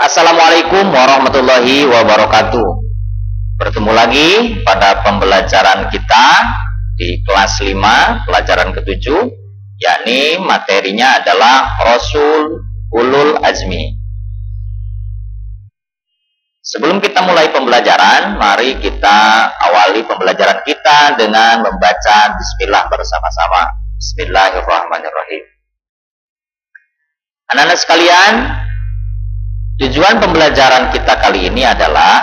Assalamualaikum warahmatullahi wabarakatuh. Bertemu lagi pada pembelajaran kita di kelas 5, pelajaran ke-7, yakni materinya adalah Rasul Ulul Azmi. Sebelum kita mulai pembelajaran, mari kita awali pembelajaran kita dengan membaca Bismillah bersama-sama. Bismillahirrahmanirrahim. Anak-anak sekalian, tujuan pembelajaran kita kali ini adalah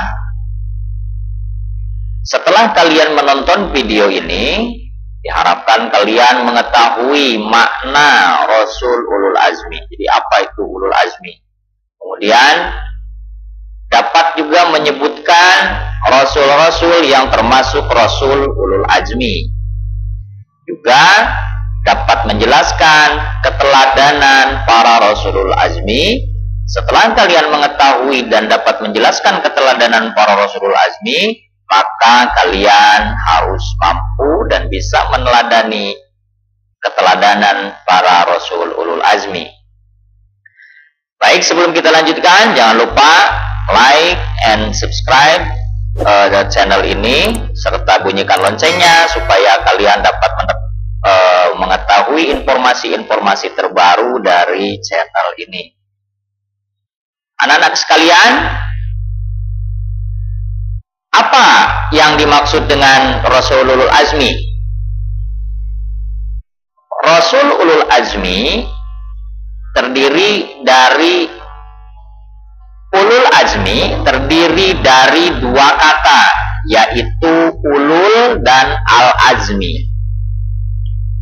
setelah kalian menonton video ini, diharapkan kalian mengetahui makna Rasul Ulul Azmi. Jadi apa itu Ulul Azmi? Kemudian dapat juga menyebutkan Rasul-Rasul yang termasuk Rasul Ulul Azmi. Juga dapat menjelaskan keteladanan para Rasulul Azmi. Setelah kalian mengetahui dan dapat menjelaskan keteladanan para Rasulul Azmi, maka kalian harus mampu dan bisa meneladani keteladanan para Rasul Ulul Azmi. Baik, sebelum kita lanjutkan, jangan lupa like and subscribe channel ini, serta bunyikan loncengnya supaya kalian dapat mengetahui informasi-informasi terbaru dari channel ini. Anak-anak sekalian, apa yang dimaksud dengan Rasul Ulul Azmi? Rasul Ulul Azmi terdiri dari Ulul Azmi terdiri dari dua kata, yaitu ulul dan al-azmi.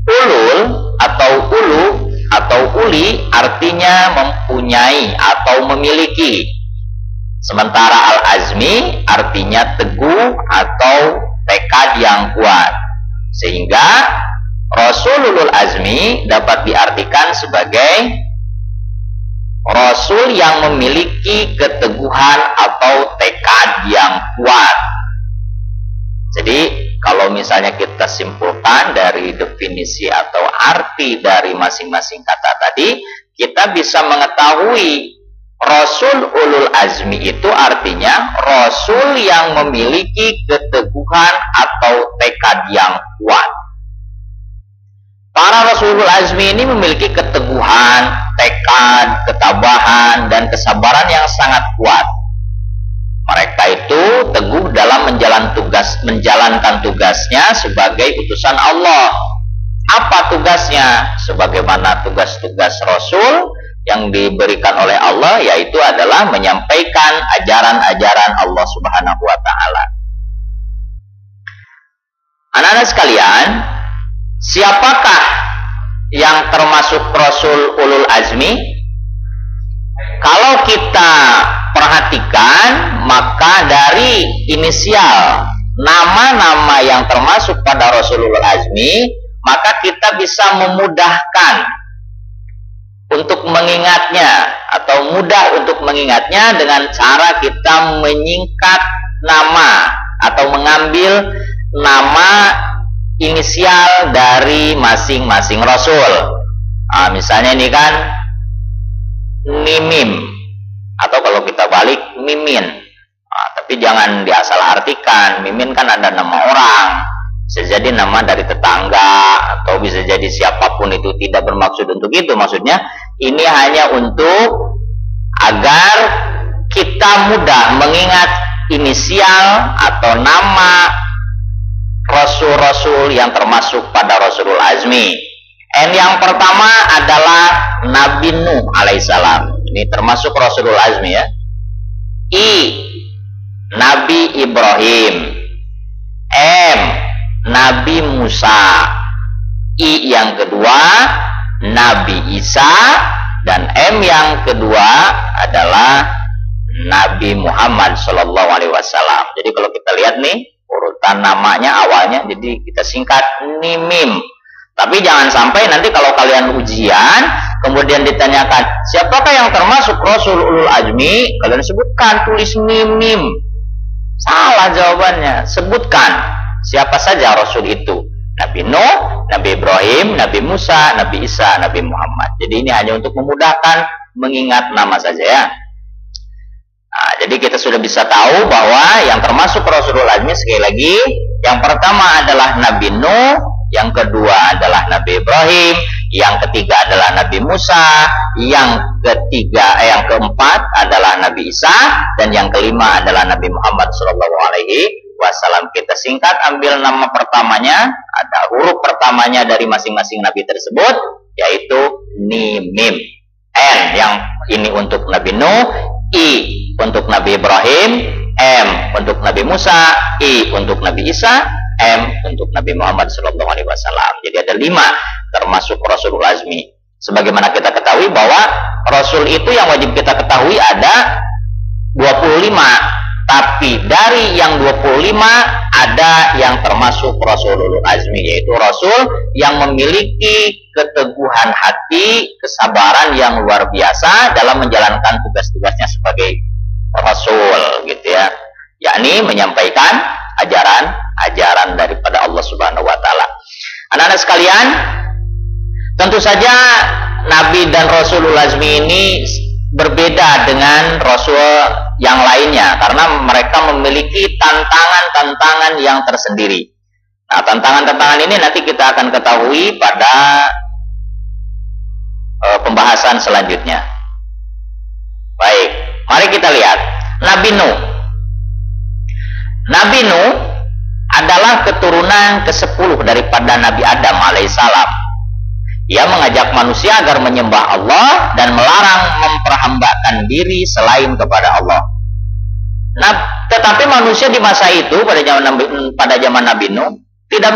Ulul atau ulu atau uli artinya mempunyai atau memiliki, sementara al-azmi artinya teguh atau tekad yang kuat. Sehingga Rasulul Azmi dapat diartikan sebagai Rasul yang memiliki keteguhan atau tekad yang kuat. Jadi kalau misalnya kita simpulkan dari definisi atau arti dari masing-masing kata tadi, kita bisa mengetahui Rasul Ulul Azmi itu artinya Rasul yang memiliki keteguhan atau tekad yang kuat. Para Rasulul Azmi ini memiliki keteguhan, tekad, ketabahan, dan kesabaran yang sangat kuat. Mereka itu teguh dalam menjalankan tugasnya sebagai utusan Allah. Apa tugasnya? Sebagaimana tugas-tugas Rasul yang diberikan oleh Allah, yaitu adalah menyampaikan ajaran-ajaran Allah Subhanahu wa Ta'ala. Anak-anak sekalian, siapakah yang termasuk Rasul Ulul Azmi? Kalau kita perhatikan, maka dari inisial nama-nama yang termasuk pada Rasulul Azmi, maka kita bisa memudahkan untuk mengingatnya, atau mudah untuk mengingatnya dengan cara kita menyingkat nama atau mengambil nama inisial dari masing-masing Rasul. Nah, misalnya ini kan Mimim, atau kalau kita balik Mimin. Nah, tapi jangan diasal artikan. Mimin kan ada nama orang, bisa jadi nama dari tetangga, atau bisa jadi siapapun itu, tidak bermaksud untuk itu. Maksudnya ini hanya untuk agar kita mudah mengingat inisial atau nama Rasul-Rasul yang termasuk pada Rasulul Azmi. Yang pertama adalah Nabi Nuh alaihissalam. Ini termasuk Rasulul Azmi ya. Nabi Ibrahim. Nabi Musa. Yang kedua Nabi Isa. Dan yang kedua adalah Nabi Muhammad Sallallahu Alaihi Wasallam. Jadi kalau kita lihat nih urutan namanya awalnya, jadi kita singkat Mimim. Tapi jangan sampai nanti kalau kalian ujian kemudian ditanyakan siapakah yang termasuk Rasul Ulul Azmi, kalian sebutkan, tulis Mimim. Salah jawabannya. Sebutkan siapa saja Rasul itu. Nabi Nuh, Nabi Ibrahim, Nabi Musa, Nabi Isa, Nabi Muhammad. Jadi ini hanya untuk memudahkan mengingat nama saja ya. Nah, jadi kita sudah bisa tahu bahwa yang termasuk Rasulul Azmi sekali lagi, yang pertama adalah Nabi Nuh, yang kedua adalah Nabi Ibrahim, yang ketiga adalah Nabi Musa, yang keempat adalah Nabi Isa, dan yang kelima adalah Nabi Muhammad SAW. Kita singkat, ambil nama pertamanya, ada huruf pertamanya dari masing-masing Nabi tersebut, yaitu Ni Mim. N yang ini untuk Nabi Nuh, I untuk Nabi Ibrahim, M untuk Nabi Musa, I untuk Nabi Isa, M untuk Nabi Muhammad SAW. Jadi ada 5 termasuk Rasulul Azmi. Sebagaimana kita ketahui bahwa Rasul itu yang wajib kita ketahui ada 25. Tapi dari yang 25 ada yang termasuk Rasulul Azmi, yaitu Rasul yang memiliki keteguhan hati, kesabaran yang luar biasa dalam menjalankan tugas-tugasnya sebagai Rasul, gitu ya. Yakni menyampaikan ajaran daripada Allah Subhanahu wa taala. Anak-anak sekalian, tentu saja Nabi dan Rasulul Azmi ini berbeda dengan Rasul yang lainnya karena mereka memiliki tantangan-tantangan yang tersendiri. Nah, tantangan-tantangan ini nanti kita akan ketahui pada pembahasan selanjutnya. Baik, mari kita lihat Nabi Nuh. Nabi Nuh adalah keturunan ke-10 daripada Nabi Adam alaihissalam. Ia mengajak manusia agar menyembah Allah dan melarang memperhambakan diri selain kepada Allah. Nah, tetapi manusia di masa itu pada zaman Nabi Nuh tidak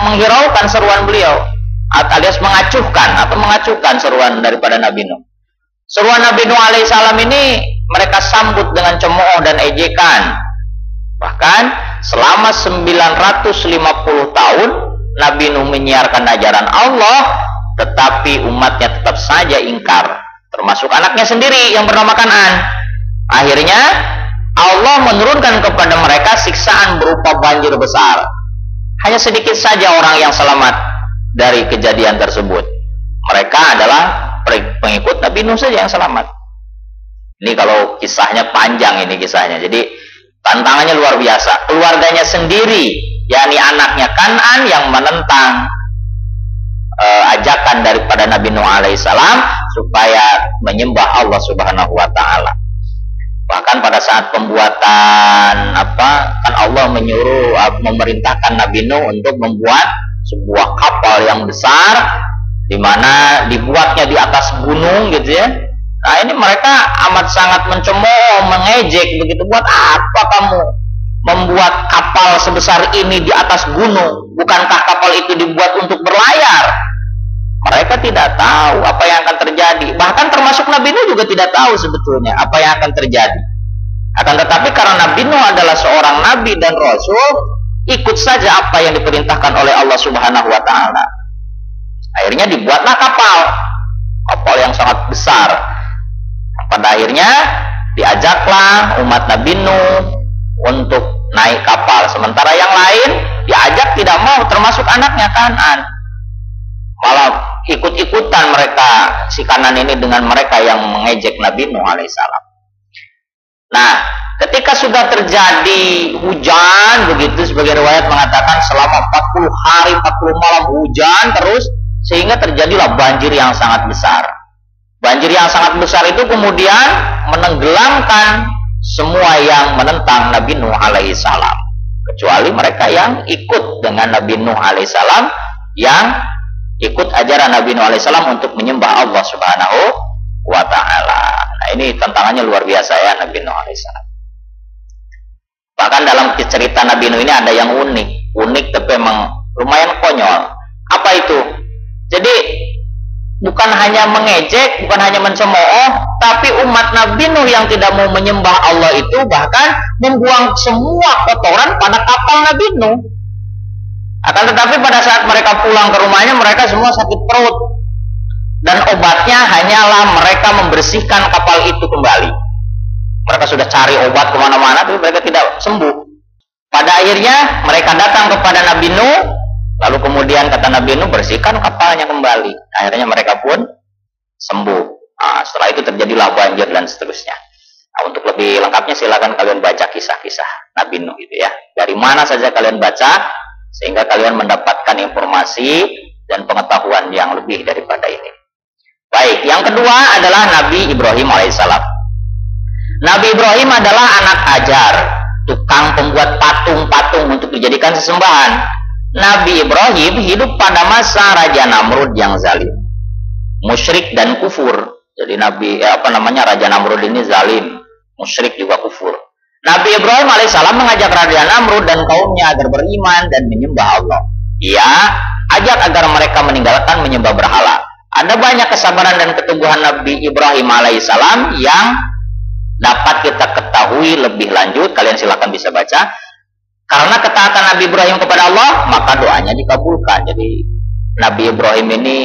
menghiraukan seruan beliau, alias mengacuhkan seruan daripada Nabi Nuh. Seruan Nabi Nuh alaihissalam ini mereka sambut dengan cemooh dan ejekan. Bahkan selama 950 tahun Nabi Nuh menyiarkan ajaran Allah, tetapi umatnya tetap saja ingkar, termasuk anaknya sendiri yang bernama Kan'an. Akhirnya Allah menurunkan kepada mereka siksaan berupa banjir besar. Hanya sedikit saja orang yang selamat dari kejadian tersebut. Mereka adalah pengikut Nabi Nuh saja yang selamat. Ini kalau kisahnya panjang ini kisahnya. Jadi tantangannya luar biasa. Keluarganya sendiri, yakni anaknya Kan'an yang menentang ajakan daripada Nabi Nuh alaihissalam supaya menyembah Allah Subhanahu wa taala. Bahkan pada saat pembuatan kan Allah memerintahkan Nabi Nuh untuk membuat sebuah kapal yang besar, di mana dibuatnya di atas gunung, gitu ya. Nah, ini mereka amat sangat mencemooh, mengejek begitu. Buat apa kamu membuat kapal sebesar ini di atas gunung? Bukankah kapal itu dibuat untuk berlayar? Mereka tidak tahu apa yang akan terjadi. Bahkan termasuk Nabi Nuh juga tidak tahu sebetulnya apa yang akan terjadi. Akan tetapi karena Nabi Nuh adalah seorang nabi dan rasul, ikut saja apa yang diperintahkan oleh Allah Subhanahu wa taala. Akhirnya dibuatlah kapal yang sangat besar. Pada akhirnya diajaklah umat Nabi Nuh untuk naik kapal. Sementara yang lain diajak tidak mau, termasuk anaknya Kan'an. Malah ikut-ikutan mereka, si Kan'an ini dengan mereka yang mengejek Nabi Nuh alaihissalam. Nah, ketika sudah terjadi hujan begitu, sebagai riwayat mengatakan selama 40 hari 40 malam hujan terus, sehingga terjadilah banjir yang sangat besar. Banjir yang sangat besar itu kemudian menenggelamkan semua yang menentang Nabi Nuh alaihissalam, kecuali mereka yang ikut dengan Nabi Nuh alaihissalam, yang ikut ajaran Nabi Nuh alaihissalam untuk menyembah Allah Subhanahu wa taala. Nah, ini tantangannya luar biasa ya Nabi Nuh alaihissalam. Bahkan dalam cerita Nabi Nuh ini ada yang unik tapi memang lumayan konyol. Apa itu? Jadi bukan hanya mengejek, bukan hanya mencemooh, tapi umat Nabi Nuh yang tidak mau menyembah Allah itu bahkan membuang semua kotoran pada kapal Nabi Nuh. Akan tetapi pada saat mereka pulang ke rumahnya, mereka semua sakit perut. Dan obatnya hanyalah mereka membersihkan kapal itu kembali. Mereka sudah cari obat kemana-mana, tapi mereka tidak sembuh. Pada akhirnya mereka datang kepada Nabi Nuh, lalu kemudian kata Nabi Nuh, bersihkan kapalnya kembali. Akhirnya mereka pun sembuh. Nah, setelah itu terjadilah banjir dan seterusnya. Nah, untuk lebih lengkapnya silakan kalian baca kisah-kisah Nabi Nuh itu ya. Dari mana saja kalian baca sehingga kalian mendapatkan informasi dan pengetahuan yang lebih daripada ini. Baik, yang kedua adalah Nabi Ibrahim alaihissalam. Nabi Ibrahim adalah anak ajar, tukang pembuat patung-patung untuk dijadikan sesembahan. Nabi Ibrahim hidup pada masa Raja Namrud yang zalim, musyrik dan kufur. Jadi Raja Namrud ini zalim, musyrik juga kufur. Nabi Ibrahim alaihissalam mengajak Raja Namrud dan kaumnya agar beriman dan menyembah Allah. Ia ajak agar mereka meninggalkan menyembah berhala. Ada banyak kesabaran dan keteguhan Nabi Ibrahim alaihissalam yang dapat kita ketahui lebih lanjut. Kalian silakan bisa baca. Karena ketaatan Nabi Ibrahim kepada Allah, maka doanya dikabulkan. Jadi Nabi Ibrahim ini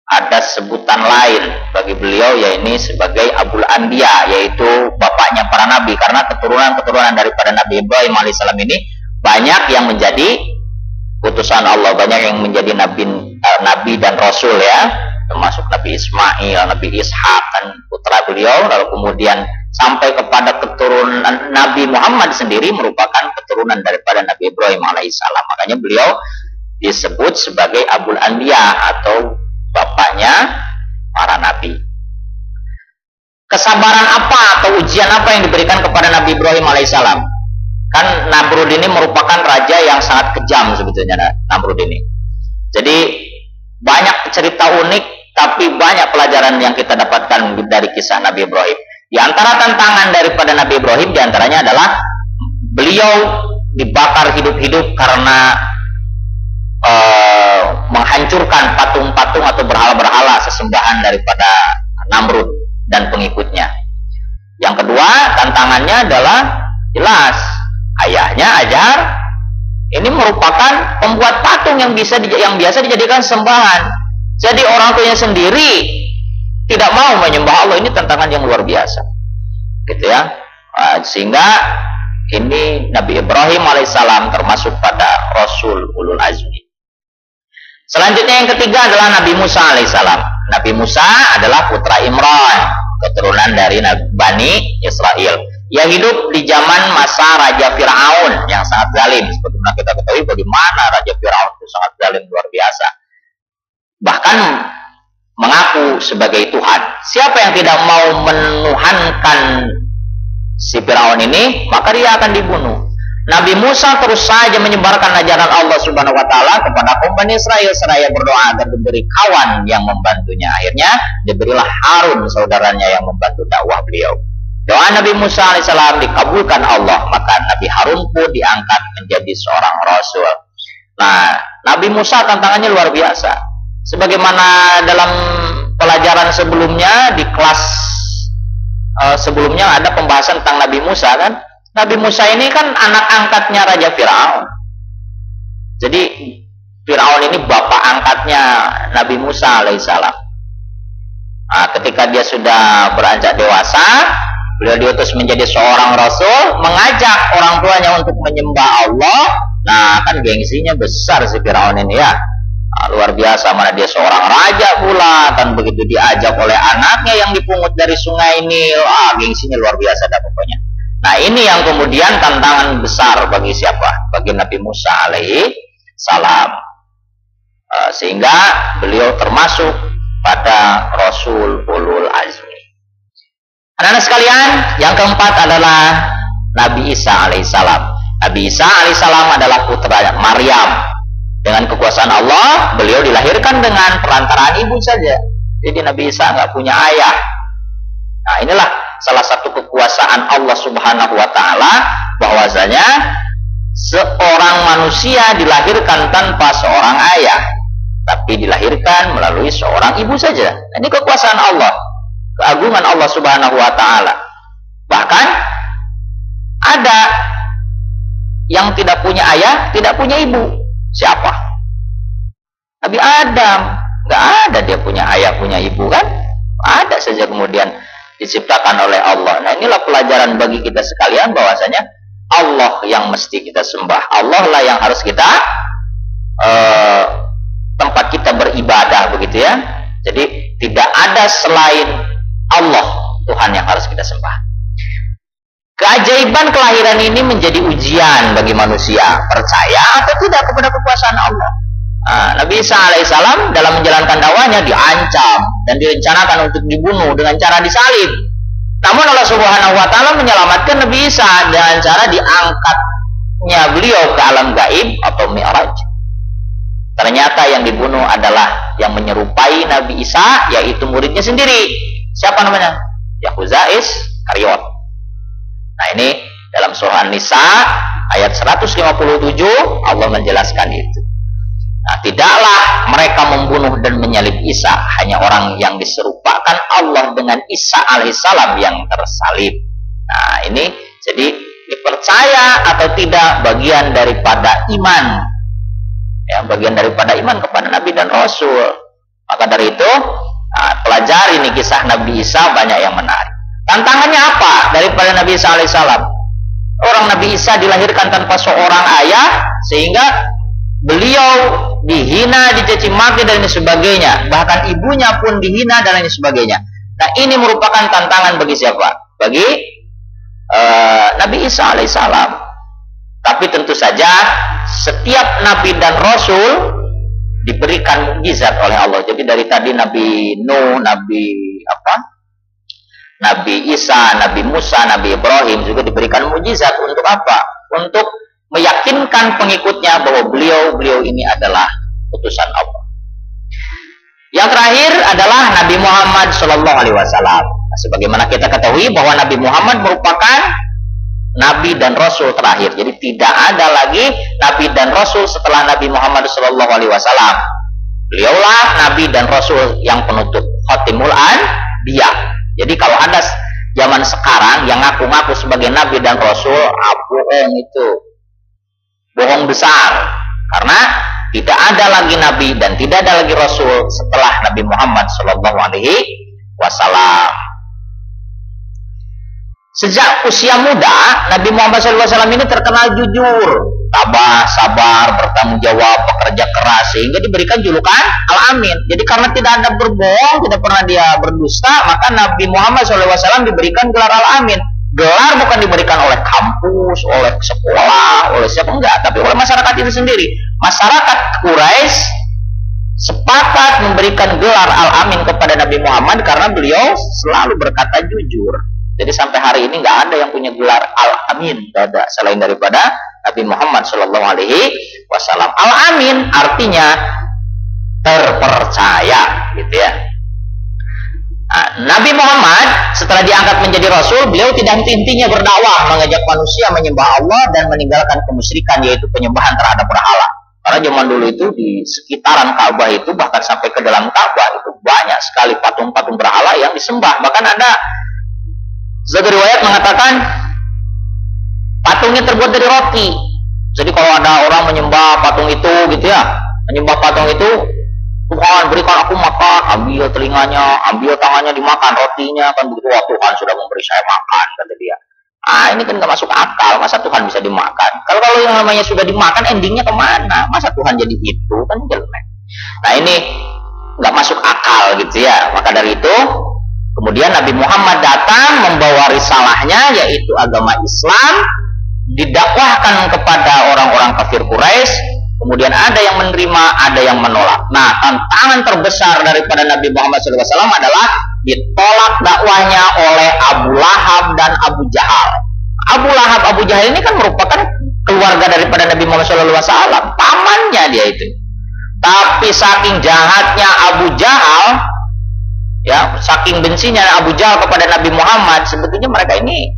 ada sebutan lain bagi beliau, yaitu sebagai Abul Anbiya, yaitu bapaknya para nabi. Karena keturunan-keturunan daripada Nabi Ibrahim alaihissalam ini banyak yang menjadi utusan Allah, banyak yang menjadi nabi dan rasul ya, termasuk Nabi Ismail, Nabi Ishak dan putra beliau, lalu kemudian sampai kepada keturunan Nabi Muhammad sendiri merupakan keturunan daripada Nabi Ibrahim alaihissalam. Makanya beliau disebut sebagai Abul Anbiya atau bapaknya para nabi. Kesabaran apa atau ujian apa yang diberikan kepada Nabi Ibrahim alaihissalam? Kan Namrud ini merupakan raja yang sangat kejam sebetulnya, Namrud ini. Jadi banyak cerita unik, tapi banyak pelajaran yang kita dapatkan dari kisah Nabi Ibrahim. Di antara tantangan daripada Nabi Ibrahim diantaranya adalah beliau dibakar hidup-hidup karena menghancurkan patung-patung atau berhala-berhala sesembahan daripada Namrud dan pengikutnya. Yang kedua, tantangannya adalah jelas ayahnya ajar ini merupakan pembuat patung yang biasa dijadikan sembahan. Jadi orang tuanya sendiri tidak mau menyembah Allah. Ini tantangan yang luar biasa, gitu ya. Sehingga ini Nabi Ibrahim alaihissalam termasuk pada Rasul Ulul Azmi. Selanjutnya yang ketiga adalah Nabi Musa alaihissalam. Nabi Musa adalah putra Imran, keturunan dari Bani Israel. Ia hidup di zaman masa Raja Fir'aun yang sangat zalim. Seperti mana kita ketahui bagaimana Raja Fir'aun itu sangat zalim luar biasa. Bahkan mengaku sebagai Tuhan. Siapa yang tidak mau menuhankan si Fir'aun ini, maka dia akan dibunuh. Nabi Musa terus saja menyebarkan ajaran Allah Subhanahu wa taala kepada kaum Bani Israel seraya berdoa agar diberi kawan yang membantunya. Akhirnya diberilah Harun saudaranya yang membantu dakwah beliau. Doa Nabi Musa alaihissalam dikabulkan Allah, maka Nabi Harun pun diangkat menjadi seorang rasul. Nah, Nabi Musa tantangannya luar biasa. Sebagaimana dalam pelajaran sebelumnya di kelas sebelumnya ada pembahasan tentang Nabi Musa kan. Nabi Musa ini kan anak angkatnya Raja Fir'aun. Jadi Fir'aun ini bapak angkatnya Nabi Musa alaihissalam. Nah, ketika dia sudah beranjak dewasa, beliau diutus menjadi seorang rasul, mengajak orang tuanya untuk menyembah Allah. Nah, kan gengsinya besar si Fir'aun ini ya. Nah, luar biasa, mana dia seorang raja pula, kan begitu diajak oleh anaknya yang dipungut dari sungai Nil. Gengsinya luar biasa dah pokoknya. Nah, ini yang kemudian tantangan besar bagi siapa? Bagi Nabi Musa alaihi salam. Sehingga beliau termasuk pada Rasul Ulul Azmi. Anak-anak sekalian, yang keempat adalah Nabi Isa alaihissalam. Nabi Isa alaihissalam adalah putra Maryam. Dengan kekuasaan Allah, beliau dilahirkan dengan perantaraan ibu saja. Jadi Nabi Isa nggak punya ayah. Nah, inilah salah satu kekuasaan Allah Subhanahu wa taala, bahwasanya seorang manusia dilahirkan tanpa seorang ayah, tapi dilahirkan melalui seorang ibu saja. Ini kekuasaan Allah, keagungan Allah Subhanahu wa taala. Bahkan ada yang tidak punya ayah, tidak punya ibu. Siapa? Nabi Adam. Nggak ada dia punya ayah, punya ibu kan? Ada saja kemudian diciptakan oleh Allah. Nah, inilah pelajaran bagi kita sekalian, bahwasanya Allah yang mesti kita sembah. Allah lah yang harus kita tempat kita beribadah, begitu ya. Jadi tidak ada selain Allah Tuhan yang harus kita sembah. Keajaiban kelahiran ini menjadi ujian bagi manusia, percaya atau tidak kepada kekuasaan Allah. Nabi Isa alaihissalam dalam menjalankan dakwahnya diancam dan direncanakan untuk dibunuh dengan cara disalib. Namun Allah Subhanahu wa taala menyelamatkan Nabi Isa dengan cara diangkatnya beliau ke alam gaib atau Mi'raj. Ternyata yang dibunuh adalah yang menyerupai Nabi Isa, yaitu muridnya sendiri. Siapa namanya? Yahuza Iskariot. Nah, ini dalam surah An-Nisa ayat 157 Allah menjelaskan itu. Nah, tidaklah mereka membunuh dan menyalib Isa, hanya orang yang diserupakan Allah dengan Isa alaihissalam yang tersalib. Nah, ini jadi dipercaya atau tidak bagian daripada iman. Ya, bagian daripada iman kepada Nabi dan Rasul. Maka dari itu, pelajari nih kisah Nabi Isa, banyak yang menarik. Tantangannya apa daripada Nabi Isa alaihissalam? Orang Nabi Isa dilahirkan tanpa seorang ayah, sehingga beliau dihina, dicaci maki dan lain sebagainya. Bahkan ibunya pun dihina dan lain sebagainya. Nah, ini merupakan tantangan bagi siapa? Bagi Nabi Isa alaihissalam. Tapi tentu saja setiap Nabi dan Rasul diberikan mukjizat oleh Allah. Jadi dari tadi Nabi Nuh, Nabi Isa, Nabi Musa, Nabi Ibrahim juga diberikan mukjizat untuk apa? Untuk meyakinkan pengikutnya bahwa beliau ini adalah utusan Allah. Yang terakhir adalah Nabi Muhammad Shallallahu Alaihi Wasallam. Sebagaimana kita ketahui bahwa Nabi Muhammad merupakan Nabi dan Rasul terakhir. Jadi tidak ada lagi Nabi dan Rasul setelah Nabi Muhammad Shallallahu Alaihi Wasallam. Beliaulah Nabi dan Rasul yang penutup, Khatimul Anbiya. Jadi kalau ada zaman sekarang yang ngaku-ngaku sebagai Nabi dan Rasul, bohong itu. Bohong besar, karena tidak ada lagi Nabi dan tidak ada lagi Rasul setelah Nabi Muhammad Shallallahu Alaihi Wasallam. Sejak usia muda, Nabi Muhammad SAW ini terkenal jujur, tabah, sabar, bertanggung jawab, bekerja keras, sehingga diberikan julukan Al-Amin. Jadi karena tidak ada berbohong, tidak pernah dia berdusta, maka Nabi Muhammad SAW diberikan gelar Al-Amin. Gelar bukan diberikan oleh kampus, oleh sekolah, oleh siapa, enggak, tapi oleh masyarakat itu sendiri. Masyarakat Quraisy sepakat memberikan gelar Al-Amin kepada Nabi Muhammad karena beliau selalu berkata jujur. Jadi sampai hari ini nggak ada yang punya gelar Al-Amin, nggak ada selain daripada Nabi Muhammad Shallallahu Alaihi Wasallam. Al-Amin artinya terpercaya, gitu ya. Nabi Muhammad setelah diangkat menjadi Rasul, beliau tidak henti-hentinya berdakwah, mengajak manusia menyembah Allah dan meninggalkan kemusyrikan, yaitu penyembahan terhadap berhala. Karena zaman dulu itu di sekitaran Ka'bah itu, bahkan sampai ke dalam Ka'bah itu banyak sekali patung-patung berhala yang disembah. Bahkan ada satu riwayat mengatakan patungnya terbuat dari roti. Jadi kalau ada orang menyembah patung itu, gitu ya, menyembah patung itu, Tuhan berikan aku makan, ambil telinganya, ambil tangannya, dimakan rotinya, kan begitu. Wah, Tuhan sudah memberi saya makan, kata dia. Ini kan gak masuk akal, masa Tuhan bisa dimakan? Kalau yang namanya sudah dimakan, endingnya kemana? Masa Tuhan jadi itu? Kan jelek. Nah, ini gak masuk akal, gitu ya. Maka dari itu, kemudian Nabi Muhammad datang membawa risalahnya, yaitu agama Islam, didakwahkan kepada orang-orang kafir Quraisy. Kemudian ada yang menerima, ada yang menolak. Nah, tantangan terbesar daripada Nabi Muhammad SAW adalah ditolak dakwahnya oleh Abu Lahab dan Abu Jahal. Abu Lahab, Abu Jahal ini kan merupakan keluarga daripada Nabi Muhammad SAW, pamannya dia itu. Tapi saking jahatnya Abu Jahal, ya, saking bencinya Abu Jahal kepada Nabi Muhammad, sebetulnya mereka ini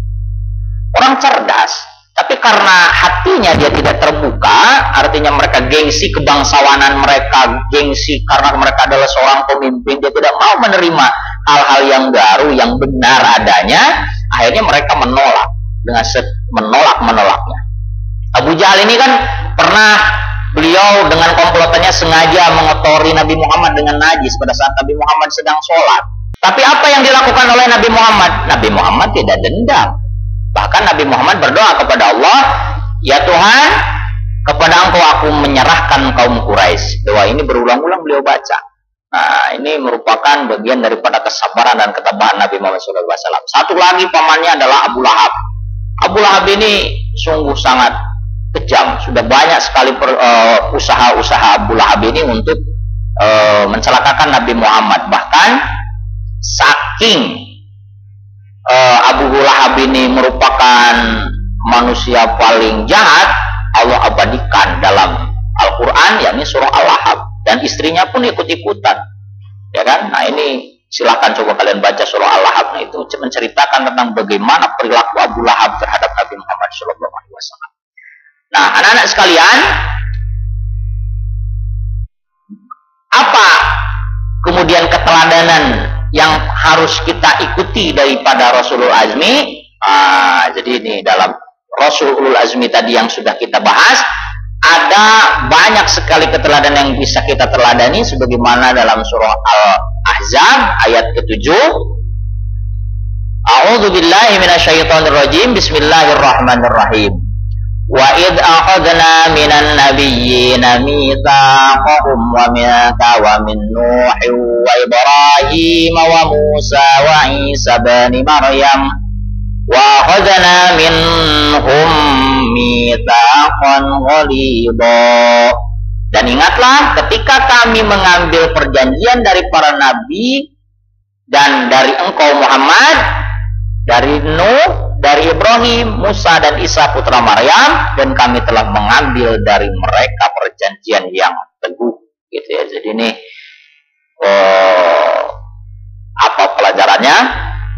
orang cerdas. Tapi karena hatinya dia tidak terbuka, artinya mereka gengsi kebangsawanan mereka, gengsi karena mereka adalah seorang pemimpin, dia tidak mau menerima hal-hal yang baru, yang benar adanya. Akhirnya mereka menolak dengan menolaknya. Abu Jahal ini kan pernah beliau dengan komplotannya sengaja mengotori Nabi Muhammad dengan najis pada saat Nabi Muhammad sedang sholat. Tapi apa yang dilakukan oleh Nabi Muhammad? Nabi Muhammad tidak dendam. Bahkan Nabi Muhammad berdoa kepada Allah, ya Tuhan, kepada Engkau aku menyerahkan kaum Quraisy. Doa ini berulang-ulang beliau baca. Nah, ini merupakan bagian daripada kesabaran dan ketabahan Nabi Muhammad SAW. Satu lagi pamannya adalah Abu Lahab. Abu Lahab ini sungguh sangat kejam. Sudah banyak sekali usaha-usaha Abu Lahab ini untuk mencelakakan Nabi Muhammad. Bahkan saking Abu Lahab ini merupakan manusia paling jahat, Allah abadikan dalam Al-Quran, yakni surah Al-Lahab, dan istrinya pun ikut-ikutan, ya kan? Nah ini silakan coba kalian baca surah Al-Lahab. Nah itu menceritakan tentang bagaimana perilaku Abu Lahab terhadap Nabi Muhammad SAW. Nah anak-anak sekalian, apa kemudian keteladanan yang harus kita ikuti daripada Rasulul Azmi? Jadi ini dalam Rasulul Azmi tadi yang sudah kita bahas, ada banyak sekali keteladanan yang bisa kita teladani, sebagaimana dalam surah Al-Ahzab ayat ke-7. A'udzu billahi minasyaitonir rajim. Bismillahirrahmanirrahim. Wa id akhadna minan nabiyyina mitsaqahum wa minka wa min Nuhin wa Ibrahim wa Musa wa Isa bani Maryam wa akhadna minhum mitsaqan ghalidha. Dan ingatlah ketika kami mengambil perjanjian dari para nabi dan dari engkau Muhammad, dari Nuh, dari Ibrahim, Musa dan Isa putra Maryam, dan kami telah mengambil dari mereka perjanjian yang teguh, gitu ya. Jadi ini apa pelajarannya?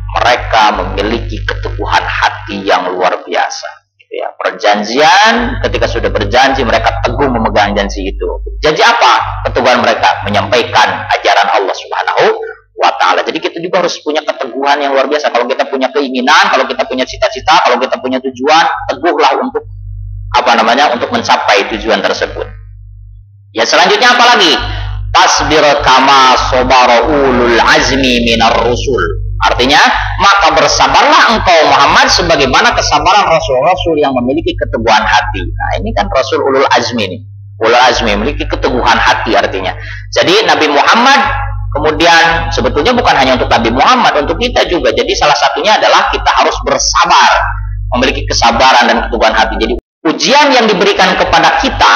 Mereka memiliki keteguhan hati yang luar biasa, gitu ya. Perjanjian, ketika sudah berjanji mereka teguh memegang janji itu. Janji apa? Keteguhan mereka menyampaikan ajaran Allah Subhanahu wa ta'ala. Jadi kita juga harus punya keteguhan yang luar biasa. Kalau kita punya keinginan, kalau kita punya cita-cita, kalau kita punya tujuan, teguhlah untuk untuk mencapai tujuan tersebut. Ya, selanjutnya apa lagi? Tasbir kama sabara ulul azmi minar rusul. Artinya, maka bersabarlah engkau Muhammad sebagaimana kesabaran rasul-rasul yang memiliki keteguhan hati. Nah, ini kan Rasul ulul azmi nih. Ulul azmi memiliki keteguhan hati artinya. Jadi Nabi Muhammad kemudian sebetulnya bukan hanya untuk Nabi Muhammad, untuk kita juga. Jadi salah satunya adalah kita harus bersabar, memiliki kesabaran dan keteguhan hati. Jadi ujian yang diberikan kepada kita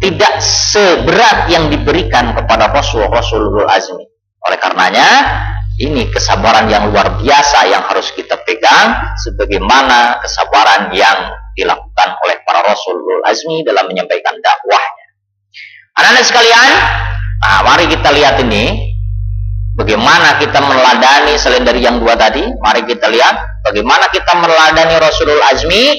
tidak seberat yang diberikan kepada Rasulul Azmi. Oleh karenanya, ini kesabaran yang luar biasa yang harus kita pegang, sebagaimana kesabaran yang dilakukan oleh para Rasulul Azmi dalam menyampaikan dakwahnya. Anak-anak sekalian, nah mari kita lihat ini. Bagaimana kita meneladani selain dari yang dua tadi? Mari kita lihat bagaimana kita meneladani Rasulul Azmi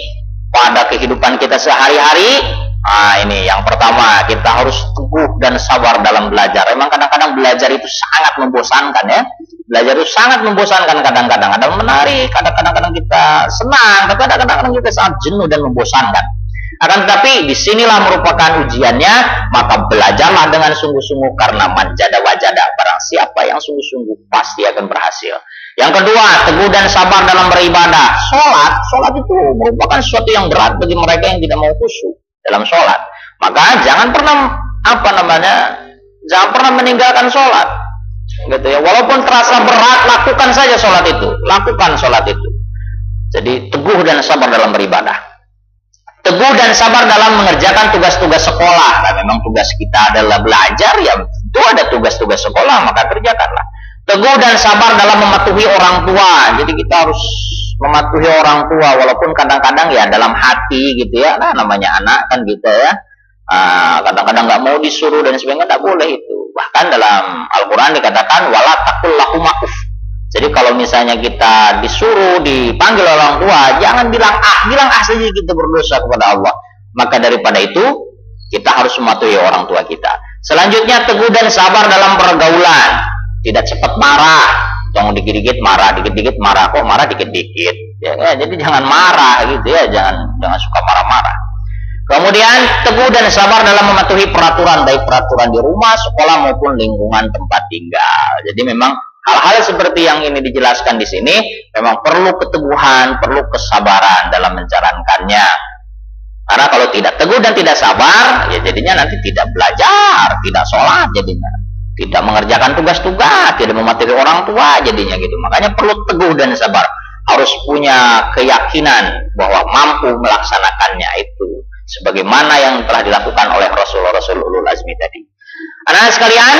pada kehidupan kita sehari-hari. Nah ini yang pertama, kita harus teguh dan sabar dalam belajar. Memang kadang-kadang belajar itu sangat membosankan ya. Belajar itu sangat membosankan kadang-kadang. Ada menarik, kadang-kadang kita senang, tapi kadang-kadang kita sangat jenuh dan membosankan. Akan tetapi disinilah merupakan ujiannya, maka belajarlah dengan sungguh-sungguh karena manjada wajada. Barang siapa yang sungguh-sungguh pasti akan berhasil. Yang kedua, teguh dan sabar dalam beribadah. Sholat itu merupakan sesuatu yang berat bagi mereka yang tidak mau khusyuk dalam sholat. Maka jangan pernah jangan pernah meninggalkan sholat. Gitu ya. Walaupun terasa berat, lakukan saja sholat itu. Lakukan sholat itu. Jadi teguh dan sabar dalam beribadah. Teguh dan sabar dalam mengerjakan tugas-tugas sekolah. Nah, memang tugas kita adalah belajar, ya itu ada tugas-tugas sekolah, maka kerjakanlah. Teguh dan sabar dalam mematuhi orang tua. Jadi kita harus mematuhi orang tua, walaupun kadang-kadang ya dalam hati gitu ya. Nah, namanya anak kan gitu ya. Kadang-kadang nggak mau disuruh dan sebagainya, nggak boleh itu. Bahkan dalam Al-Quran dikatakan wala taqul lahum uf. Jadi kalau misalnya kita disuruh, dipanggil orang tua, jangan bilang saja kita berdosa kepada Allah. Maka daripada itu, kita harus mematuhi orang tua kita. Selanjutnya, teguh dan sabar dalam pergaulan. Tidak cepat marah. Jangan dikit-dikit marah, dikit-dikit marah. Kok marah dikit-dikit? Ya, jadi jangan marah gitu ya, jangan suka marah-marah. Kemudian, teguh dan sabar dalam mematuhi peraturan, baik peraturan di rumah, sekolah maupun lingkungan tempat tinggal. Jadi memang hal-hal seperti yang ini dijelaskan di sini memang perlu keteguhan, perlu kesabaran dalam menjalankannya. Karena kalau tidak teguh dan tidak sabar, ya jadinya nanti tidak belajar, tidak sholat jadinya, tidak mengerjakan tugas-tugas, tidak mematuhi orang tua jadinya gitu. Makanya perlu teguh dan sabar. harus punya keyakinan bahwa mampu melaksanakannya itu sebagaimana yang telah dilakukan oleh Rasul ulul azmi tadi. Anak-anak sekalian,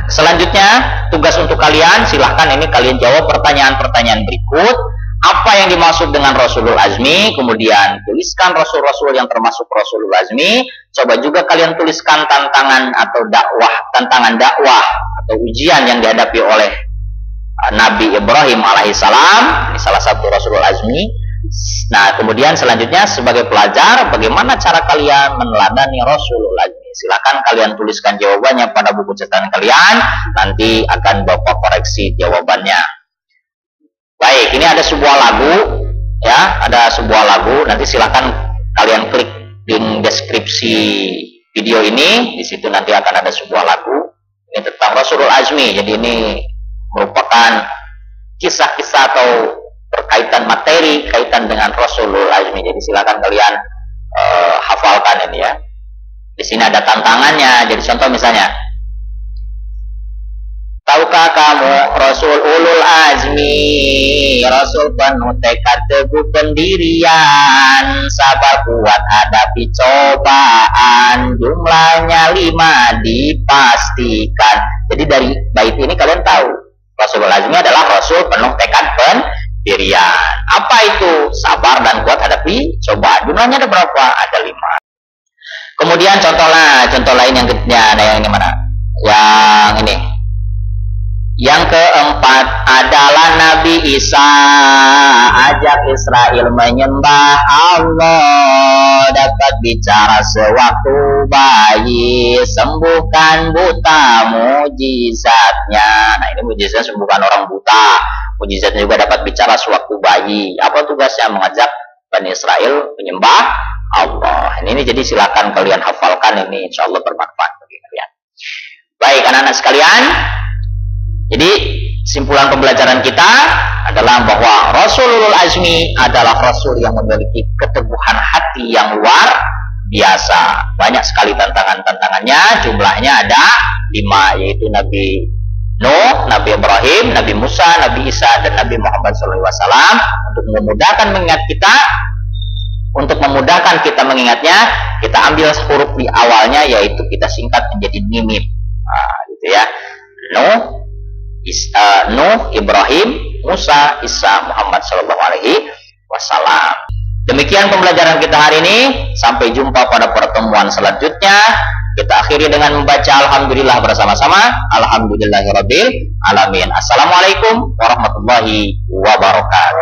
selanjutnya tugas untuk kalian, silahkan ini kalian jawab pertanyaan-pertanyaan berikut. Apa yang dimaksud dengan Rasulul Azmi? Kemudian tuliskan Rasul-Rasul yang termasuk Rasulul Azmi. Coba juga kalian tuliskan tantangan atau tantangan dakwah atau ujian yang dihadapi oleh Nabi Ibrahim alaihissalam. Ini salah satu Rasulul Azmi. Nah, kemudian selanjutnya sebagai pelajar, bagaimana cara kalian meneladani Rasulul Azmi? Silakan kalian tuliskan jawabannya pada buku catatan kalian. Nanti akan Bapak koreksi jawabannya. Baik, ini ada sebuah lagu, ya, ada sebuah lagu. Nanti silakan kalian klik link deskripsi video ini. Di situ nanti akan ada sebuah lagu. Ini tentang Rasulul Azmi. Jadi ini merupakan kisah-kisah atau berkaitan materi kaitan dengan Rasulul Azmi. Jadi silakan kalian hafalkan ini ya. Di sini ada tantangannya. Jadi contoh misalnya, tahukah kamu Rasul ulul azmi, Rasul penuh tekad teguh pendirian, sabar kuat hadapi cobaan, jumlahnya 5 dipastikan. Jadi dari bait ini kalian tahu Rasulul azmi adalah Rasul penuh tekad pendirian. Apa itu? Sabar dan kuat hadapi cobaan. Jumlahnya ada berapa? Ada 5. Kemudian contoh lain yang mana? Yang ini. Yang keempat adalah Nabi Isa, ajak Israel menyembah Allah, dapat bicara sewaktu bayi, sembuhkan buta, mujizatnya. Nah, ini mujizatnya sembuhkan orang buta, mujizatnya juga dapat bicara sewaktu bayi. Apa tugasnya? Mengajak Bani Israel menyembah Allah. Ini jadi silakan kalian hafalkan, ini insya Allah bermanfaat bagi kalian. Baik anak-anak sekalian, jadi simpulan pembelajaran kita adalah bahwa Rasulul Azmi adalah Rasul yang memiliki keteguhan hati yang luar biasa. Banyak sekali tantangannya, jumlahnya ada 5, yaitu Nabi Nuh, Nabi Ibrahim, Nabi Musa, Nabi Isa, dan Nabi Muhammad SAW. Untuk memudahkan kita mengingatnya, kita ambil huruf di awalnya, yaitu kita singkat menjadi mim. Nah, gitu ya. Nuh, Ibrahim, Musa, Isa, Muhammad Sallallahu Alaihi Wasallam. Demikian pembelajaran kita hari ini. Sampai jumpa pada pertemuan selanjutnya. Kita akhiri dengan membaca Alhamdulillah bersama-sama. Alhamdulillahirabbil alamin. Assalamualaikum warahmatullahi wabarakatuh.